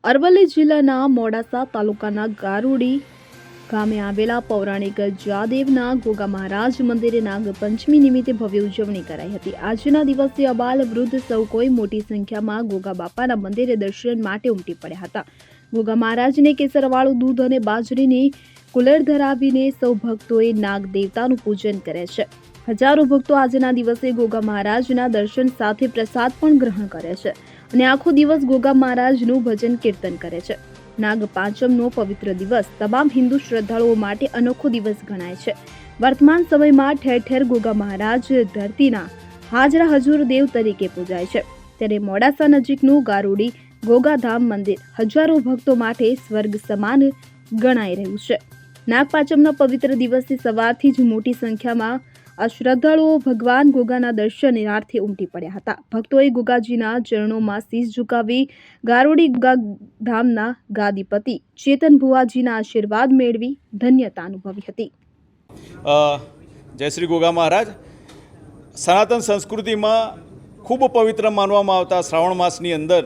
અરવલ્લી જિલ્લાના મોડાસા તાલુકાના ગારુડી ગામે આવેલા પૌરાણિક જાદેવના ગોગા મહારાજ મંદિરે નાગપંચમી નિમિત્તે ભવ્ય ઉજવણી કરાઈ હતી. આજના દિવસે અબાલ વૃદ્ધ સૌ કોઈ મોટી સંખ્યામાં ગોગા બાપાના મંદિરે દર્શન માટે ઉમટી પડ્યા હતા. ગોગા મહારાજને કેસરવાળું દૂધ અને બાજરીની કુલર ધરાવીને સૌ ભક્તોએ નાગ દેવતાનું પૂજન કરે છે. હજારો ભક્તો આજના દિવસે ગોગા મહારાજના દર્શન સાથે પ્રસાદ પણ ગ્રહણ કરે છે અને આખો દિવસ ગોગા મહારાજનું ભજન કીર્તન કરે છે. નાગ પાંચમનો પવિત્ર દિવસ તમામ હિન્દુ શ્રદ્ધાળુઓ માટે અનોખો દિવસ ગણાય છે. વર્તમાન સમયમાં ઠેર ઠેર ગોગા મહારાજ ધરતીના હાજરા હજુર દેવ તરીકે પૂજાય છે. ત્યારે મોડાસા નજીકનું ગારુડી ગોગાધામ મંદિર હજારો ભક્તો માટે સ્વર્ગ સમાન ગણાઈ રહ્યું છે. નાગપાંચમના પવિત્ર દિવસે સવારથી જ મોટી સંખ્યામાં શ્રદ્ધાળુઓ ભગવાન ગોગાના દર્શનાર્થે ઉમટી પડ્યા હતા. ભક્તોએ ગોગાજીના ચરણોમાં શીશ ઝુકાવી ગારુડી ગોગાધામના ગાદીપતિ ચેતન ભુવાજીના આશીર્વાદ મેળવી ધન્યતા અનુભવી હતી. જય શ્રી ગોગા મહારાજ. સનાતન સંસ્કૃતિમાં ખૂબ પવિત્ર માનવામાં આવતા શ્રાવણ માસની અંદર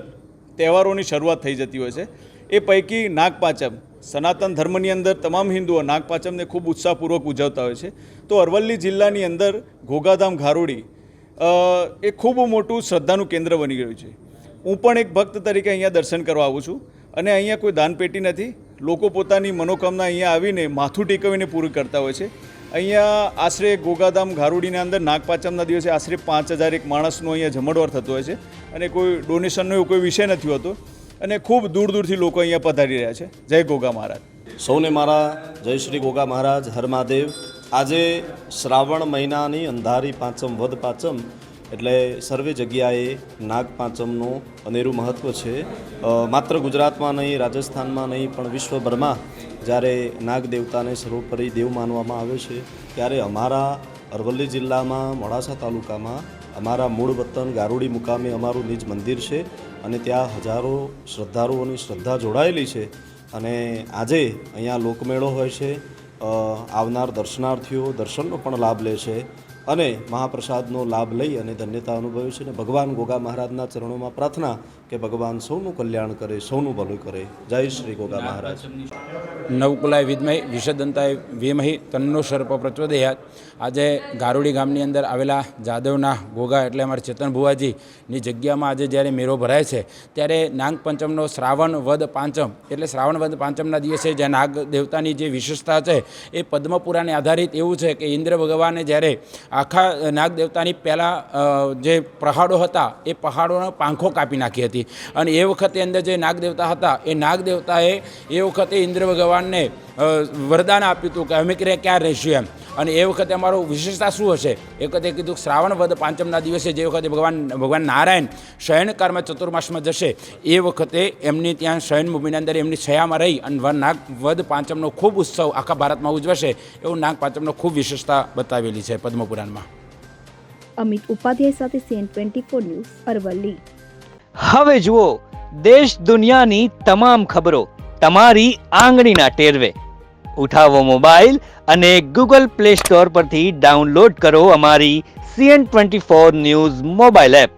તહેવારોની શરૂઆત થઈ જતી હોય છે. એ પૈકી નાગપાંચમ સનાતન ધર્મની અંદર તમામ હિન્દુઓ નાગપાંચમને ખૂબ ઉત્સાહપૂર્વક ઉજવતા હોય છે. તો અરવલ્લી જિલ્લાની અંદર ગોગાધામ ગારુડી એ ખૂબ મોટું શ્રદ્ધાનું કેન્દ્ર બની ગયું છે. હું પણ એક ભક્ત તરીકે અહીંયા દર્શન કરવા આવું છું અને અહીંયા કોઈ દાનપેટી નથી. લોકો પોતાની મનોકામના અહીંયા આવીને માથું ટેકવીને પૂરી કરતા હોય છે. અહીંયા આશરે ગોગાધામ ગારુડીના અંદર નાગપાંચમના દિવસે આશરે 5000 એક માણસનો અહીંયા જમણવાર થતો હોય છે અને કોઈ ડોનેશનનો એવો કોઈ વિષય નથી હોતો અને ખૂબ દૂર દૂરથી લોકો અહીંયા પધારી રહ્યા છે. જય ગોગા મહારાજ. સૌને મારા જય શ્રી ગોગા મહારાજ. હર મહાદેવ. આજે શ્રાવણ મહિનાની અંધારી પાંચમ વદ પાંચમ એટલે સર્વે જગ્યાએ નાગ પાંચમનું અનેરું મહત્ત્વ છે. માત્ર ગુજરાતમાં નહીં, રાજસ્થાનમાં નહીં, પણ વિશ્વભરમાં જ્યારે નાગ દેવતાને સર્વોપરી દેવ માનવામાં આવે છે ત્યારે અમારા અરવલ્લી જિલ્લામાં મોડાસા તાલુકામાં અમારા મૂળ વતન ગારુડી મુકામે અમારું નિજ મંદિર છે અને ત્યાં હજારો શ્રદ્ધાળુઓની શ્રદ્ધા જોડાયેલી છે. અને આજે અહીંયા લોકમેળો હોય છે. આવનાર દર્શનાર્થીઓ દર્શનનો પણ લાભ લે છે અને મહાપ્રસાદનો લાભ લઈ અને ધન્યતા અનુભવે છે. અને ભગવાન ગોગા મહારાજના ચરણોમાં પ્રાર્થના કે ભગવાન સૌનું કલ્યાણ કરે, સૌનું ભલું કરે. જય શ્રી ગોગા મહારાજ. નવકુલાય વિદ્મહે વિષદંતાય ધીમહિ તન્નો સર્પ પ્રચોદયાત. આજે ગારુડી ગામની અંદર આવેલા જાદવના ગોગા એટલે અમારા ચેતન ભુવાજીની જગ્યામાં આજે જ્યારે મેળો ભરાય છે ત્યારે નાગપંચમનો શ્રાવણ વદ પાંચમ એટલે શ્રાવણ વદ પાંચમના દિવસે જે નાગ દેવતાની જે વિશેષતા છે એ પદ્મપુરાને આધારિત એવું છે કે ઇન્દ્ર ભગવાને જ્યારે આખા નાગ દેવતાની પહેલાં જે પહાડો હતા એ પહાડોનો પાંખો કાપી નાખી હતી અને એ વખતે અંદર જે નાગ દેવતા હતા એ નાગ દેવતાએ એ વખતે ઇન્દ્ર ભગવાનને વરદાન આપ્યું હતું કે અમે ક્યાં રહીશું એમ. અને એ વખતે અમારું વિશેષતા શું હશે? એ વખતે કીધું શ્રાવણ વદ પાંચમના દિવસે જે વખતે ભગવાન નારાયણ શયનકાળમાં ચતુર્માસમાં જશે એ વખતે એમની ત્યાં શયનભૂમિની અંદર એમની છાયામાં રહી અને નાગ વદ પાંચમનો ખૂબ ઉત્સવ આખા ભારતમાં ઉજવાશે એવું નાગ પાંચમનો ખૂબ વિશેષતા બતાવેલી છે પદ્મપુરાણમાં. અમિત ઉપાધ્યાય સાથે CN24 ન્યૂઝ અરવલ્લી. હવે જુઓ દેશ દુનિયાની તમામ ખબરો તમારી આંગળીના ટેરવે. ઉઠાવો મોબાઈલ અને Google Play Store પરથી ડાઉનલોડ કરો અમારી CN24 ન્યૂઝ મોબાઈલ એપ.